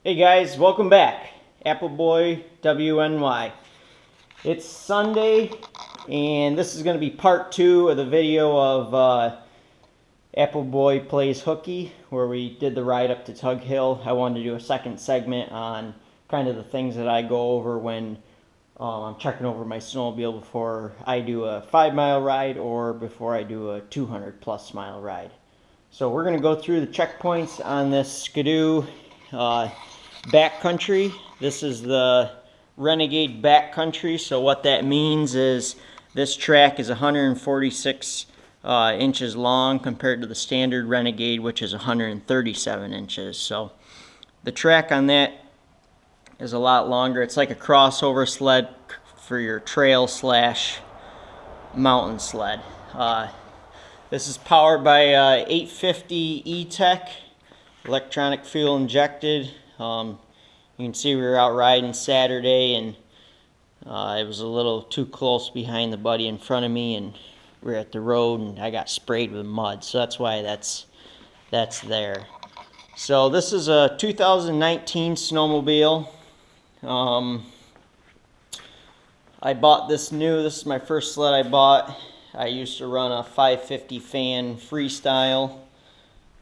Hey guys, welcome back. Appleboy WNY. It's Sunday, and this is going to be part 2 of the video of Appleboy Plays Hooky, where we did the ride up to Tug Hill. I wanted to do a second segment on kind of the things that I go over when I'm checking over my snowmobile before I do a 5-mile ride or before I do a 200+ mile ride. So we're going to go through the checkpoints on this skidoo backcountry. This is the Renegade backcountry. So what that means is this track is 146 inches long compared to the standard Renegade, which is 137 inches. So the track on that is a lot longer. It's like a crossover sled for your trail slash mountain sled. This is powered by 850 E-Tech, electronic fuel injected. You can see we were out riding Saturday, and it was a little too close behind the buddy in front of me, and we were at the road and I got sprayed with mud, so that's why that's there. So this is a 2019 snowmobile. I bought this new. This is my first sled I bought. I used to run a 550 fan freestyle,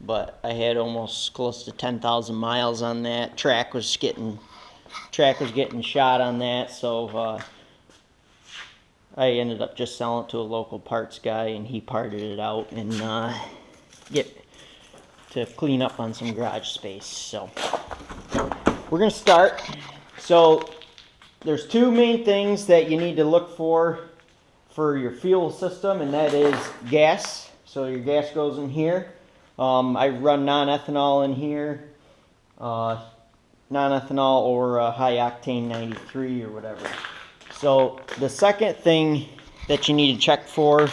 but I had almost close to 10,000 miles on that. Track was getting shot on that, so I ended up just selling it to a local parts guy, and he parted it out and get to clean up on some garage space. So we're gonna start. So there's two main things that you need to look for your fuel system, and that is gas. So your gas goes in here. I run non-ethanol in here, non-ethanol or high octane 93 or whatever. So the second thing that you need to check for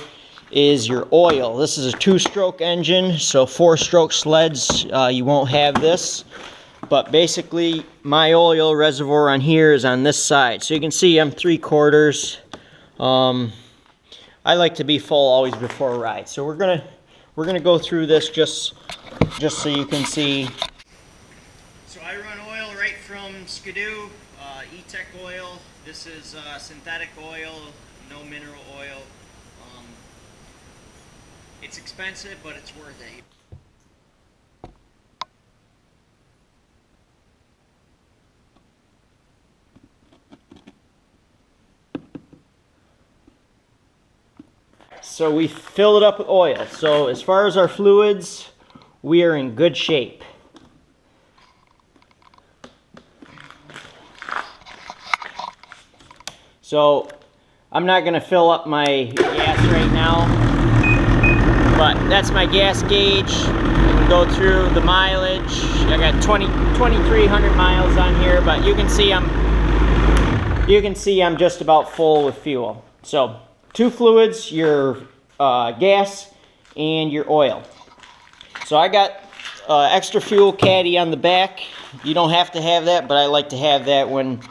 is your oil. This is a 2-stroke engine, so 4-stroke sleds you won't have this. But basically my oil reservoir on here is on this side. So you can see I'm 3/4. I like to be full always before a ride. So we're gonna go through this just so you can see. So I run oil right from skidoo, E-Tech oil. This is synthetic oil, no mineral oil. It's expensive, but it's worth it. So we fill it up with oil. So as far as our fluids, we are in good shape. So I'm not going to fill up my gas right now, but that's my gas gauge. I can go through the mileage. I got 2,300 miles on here, but you can see I'm just about full with fuel. So 2 fluids, your gas and your oil. So I got extra fuel caddy on the back. You don't have to have that, but I like to have that when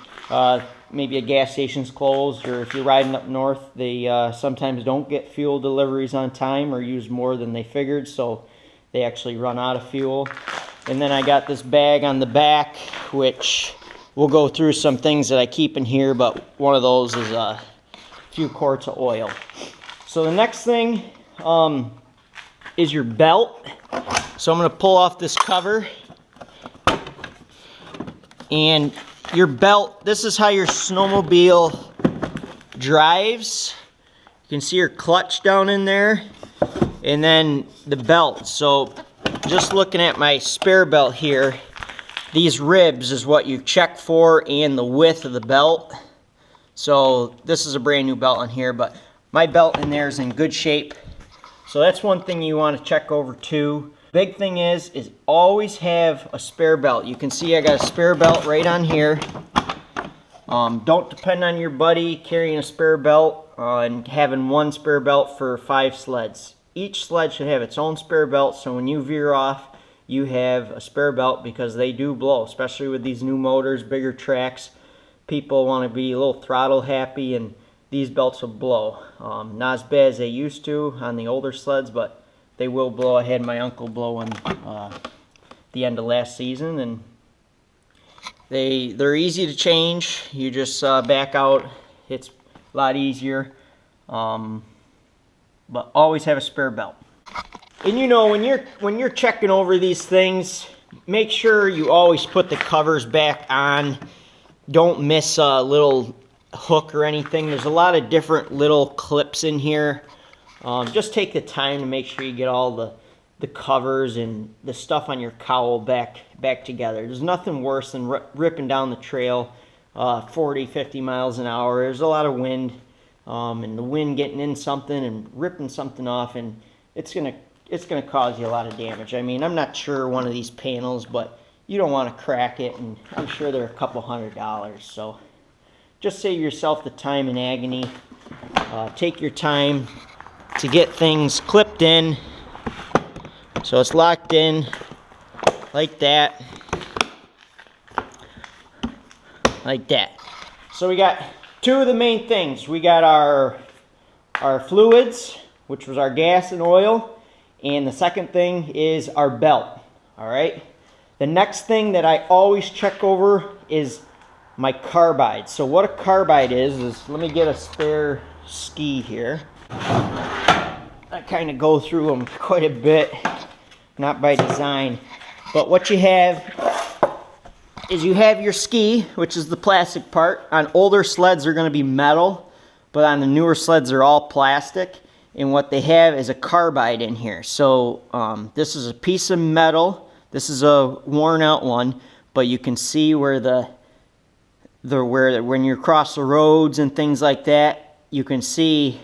maybe a gas station's closed, or if you're riding up north, they sometimes don't get fuel deliveries on time or use more than they figured, so they actually run out of fuel. And then I got this bag on the back, which we'll go through some things that I keep in here, but one of those is a few quarts of oil. So the next thing is your belt. So I'm going to pull off this cover, and your belt, this is how your snowmobile drives. You can see your clutch down in there, and then the belt. So just looking at my spare belt here, these ribs is what you check for, and the width of the belt. So this is a brand new belt on here, but my belt in there is in good shape. So that's one thing you want to check over too. Big thing is always have a spare belt. You can see I got a spare belt right on here. Don't depend on your buddy carrying a spare belt and having one spare belt for 5 sleds. Each sled should have its own spare belt, so when you veer off, you have a spare belt, because they do blow, especially with these new motors, bigger tracks. People want to be a little throttle happy, and these belts will blow. Not as bad as they used to on the older sleds, but they will blow. I had my uncle blow one the end of last season, and They're easy to change. You just back out. It's a lot easier. But always have a spare belt. And you know, when you're checking over these things, make sure you always put the covers back on. Don't miss a little hook or anything. There's a lot of different little clips in here. Just take the time to make sure you get all the covers and the stuff on your cowl back together. There's nothing worse than ripping down the trail 40, 50 miles an hour. There's a lot of wind, and the wind getting in something and ripping something off, and it's gonna cause you a lot of damage. I mean, I'm not sure one of these panels, but you don't want to crack it, and I'm sure they're a couple $100. So just save yourself the time and agony. Take your time to get things clipped in, so it's locked in like that, like that. So we got two of the main things. We got our fluids, which was our gas and oil, and the second thing is our belt. All right. The next thing that I always check over is my carbide. So what a carbide is let me get a spare ski here. I kind of go through them quite a bit, not by design. But what you have is you have your ski, which is the plastic part. On older sleds, they're going to be metal, but on the newer sleds, they're all plastic. And what they have is a carbide in here. So this is a piece of metal. This is a worn out one, but you can see where when you cross the roads and things like that, you can see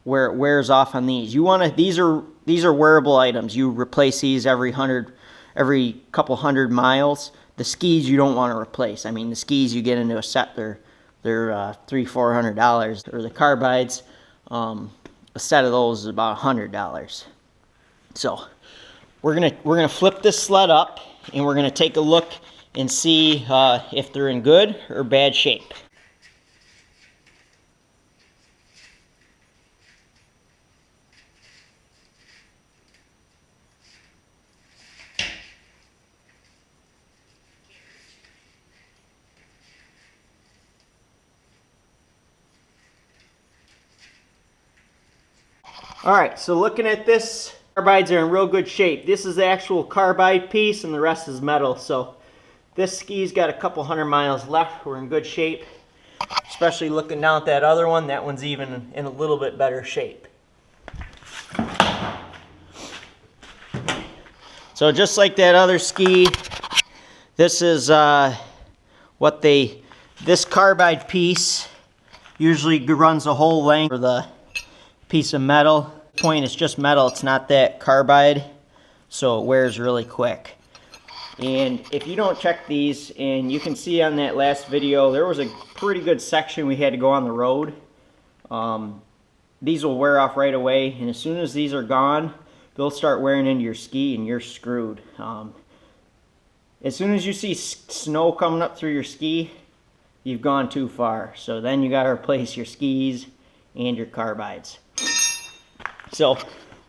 where it wears off on these. These are wearable items. You replace these every couple hundred miles. The skis you don't want to replace. I mean, the skis you get into a set, they're $300-400, or the carbides. A set of those is about $100. So we're gonna flip this sled up, and we're gonna take a look and see if they're in good or bad shape. Alright, so looking at this, carbides are in real good shape. This is the actual carbide piece, and the rest is metal. So this ski's got a couple hundred miles left. We're in good shape. Especially looking down at that other one, that one's even in a little bit better shape. So just like that other ski, this is this carbide piece usually runs the whole length of the piece of metal. Point, it's just metal, it's not that carbide, so it wears really quick. And if you don't check these, and you can see on that last video, there was a pretty good section we had to go on the road. These will wear off right away, and as soon as these are gone, they'll start wearing into your ski and you're screwed. As soon as you see snow coming up through your ski, you've gone too far. So then you got to replace your skis and your carbides. So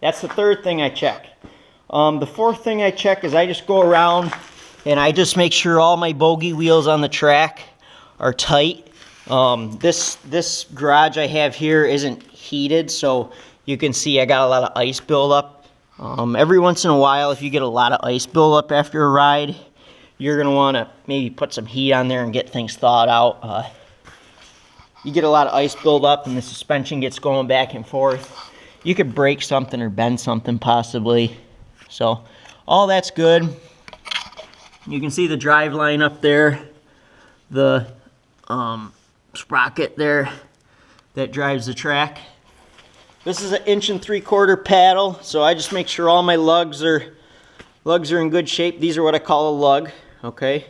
that's the third thing I check. The fourth thing I check is I just go around and I just make sure all my bogey wheels on the track are tight. This garage I have here isn't heated, so you can see I got a lot of ice buildup. Every once in a while, if you get a lot of ice buildup after a ride, you're going to want to maybe put some heat on there and get things thawed out. You get a lot of ice buildup and the suspension gets going back and forth. You could break something or bend something possibly. So all that's good. You can see the drive line up there, the sprocket there that drives the track. This is an 1 3/4 paddle, so I just make sure all my lugs are in good shape. These are what I call a lug, okay?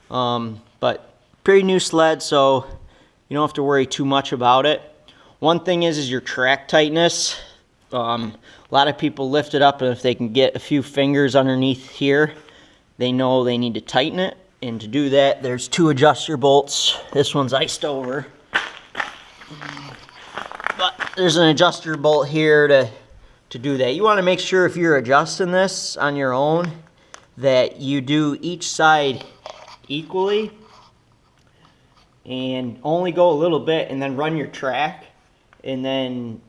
But pretty new sled, so you don't have to worry too much about it. One thing is your track tightness. A lot of people lift it up, and if they can get a few fingers underneath here, they know they need to tighten it. And to do that, there's 2 adjuster bolts. This one's iced over, but there's an adjuster bolt here to do that. You want to make sure if you're adjusting this on your own that you do each side equally and only go a little bit and then run your track and then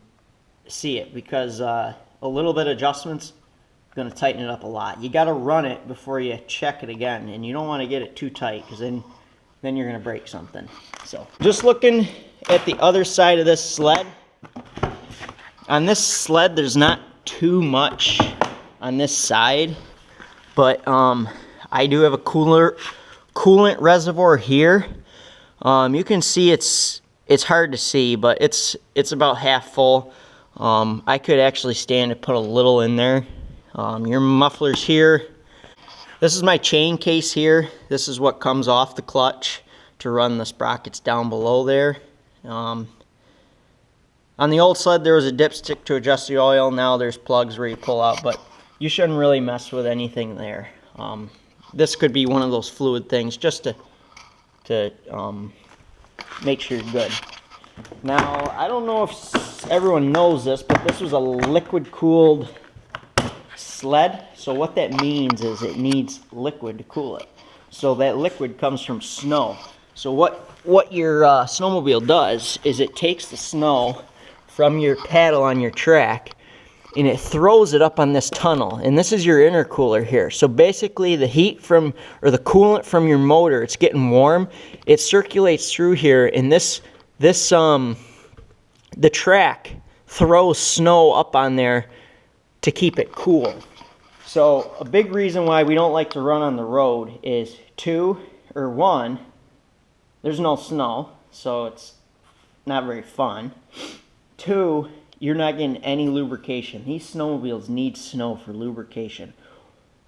see it, because a little bit of adjustments going to tighten it up a lot. You got to run it before you check it again, and you don't want to get it too tight, because then you're going to break something. So just looking at the other side of this sled. On this sled there's not too much on this side, but I do have a coolant reservoir here. You can see it's hard to see, but it's about half full. I could actually stand to put a little in there. Your muffler's here. This is my chain case here. This is what comes off the clutch to run the sprockets down below there. On the old sled there was a dipstick to adjust the oil. Now there's plugs where you pull out, but you shouldn't really mess with anything there. This could be one of those fluid things just to make sure you're good. Now, I don't know if everyone knows this, but this was a liquid-cooled sled. So what that means is it needs liquid to cool it. So that liquid comes from snow. So what your snowmobile does is it takes the snow from your paddle on your track and it throws it up on this tunnel. And this is your intercooler here. So basically the heat from, or the coolant from your motor, it's getting warm. It circulates through here, and the track throws snow up on there to keep it cool. So a big reason why we don't like to run on the road is one, there's no snow, so it's not very fun. Two, you're not getting any lubrication. These snowmobiles need snow for lubrication.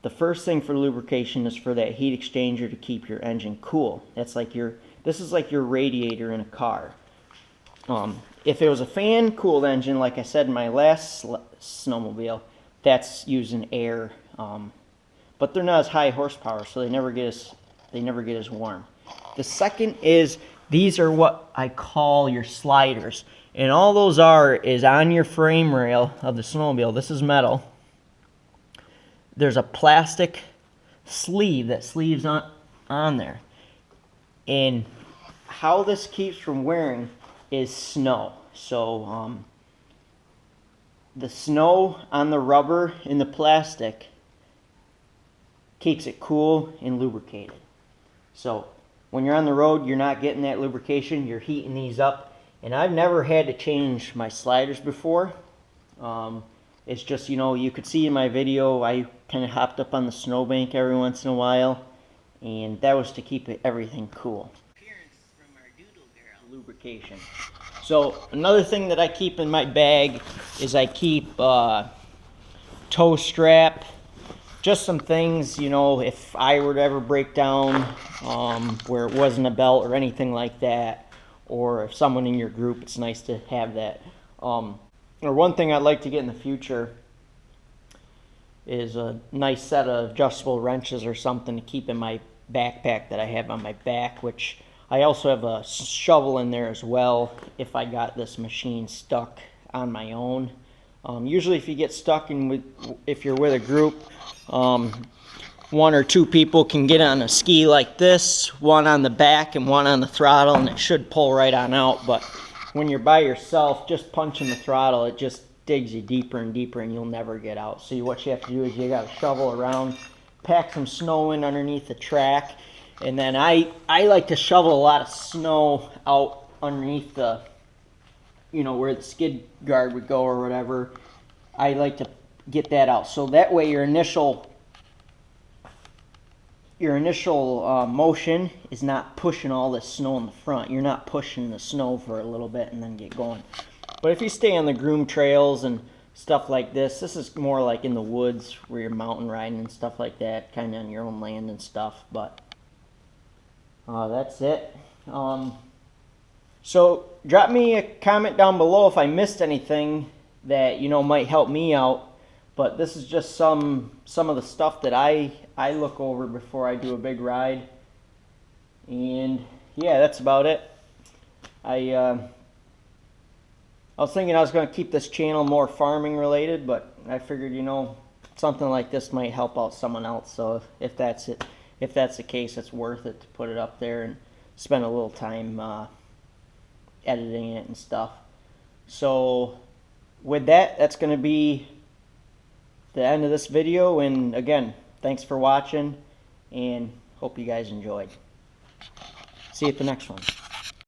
The first thing for lubrication is for that heat exchanger to keep your engine cool. This is like your radiator in a car. If it was a fan-cooled engine, like I said in my last snowmobile, that's using air. But they're not as high horsepower, so they never get as warm. The second is, these are what I call your sliders. And all those is on your frame rail of the snowmobile. This is metal. There's a plastic sleeve that sleeves on there. And how this keeps from wearing is snow. So the snow on the rubber in the plastic keeps it cool and lubricated. So when you're on the road, you're not getting that lubrication, you're heating these up. And I've never had to change my sliders before. It's just, you could see in my video, I kind of hopped up on the snowbank every once in a while, and that was to keep everything cool. From our doodle girl. Lubrication. So another thing that I keep in my bag is I keep tow strap, just some things, if I were to ever break down where it wasn't a belt or anything like that, or if someone in your group, it's nice to have that. Or one thing I'd like to get in the future is a nice set of adjustable wrenches or something to keep in my backpack that I have on my back, which I also have a shovel in there as well if I got this machine stuck on my own. Usually if you get stuck if you're with a group, one or two people can get on a ski like this, one on the back and one on the throttle, and it should pull right on out. But when you're by yourself, just punching the throttle, it just digs you deeper and deeper, and you'll never get out. So what you have to do is you got to shovel around, pack some snow in underneath the track, and then I like to shovel a lot of snow out underneath the, where the skid guard would go or whatever. I like to get that out, so that way your initial motion is not pushing all this snow in the front. You're not pushing the snow for a little bit and then get going. But if you stay on the groomed trails and stuff like this is more like in the woods where you're mountain riding and stuff like that, kind of on your own land and stuff. But that's it. So drop me a comment down below if I missed anything that might help me out. But this is just some of the stuff that I look over before I do a big ride. And yeah, that's about it. I was thinking I was going to keep this channel more farming related, but I figured something like this might help out someone else. So if that's the case, it's worth it to put it up there. And spent a little time editing it and stuff. So with that, that's going to be the end of this video. And again, thanks for watching, and hope you guys enjoyed. See you at the next one.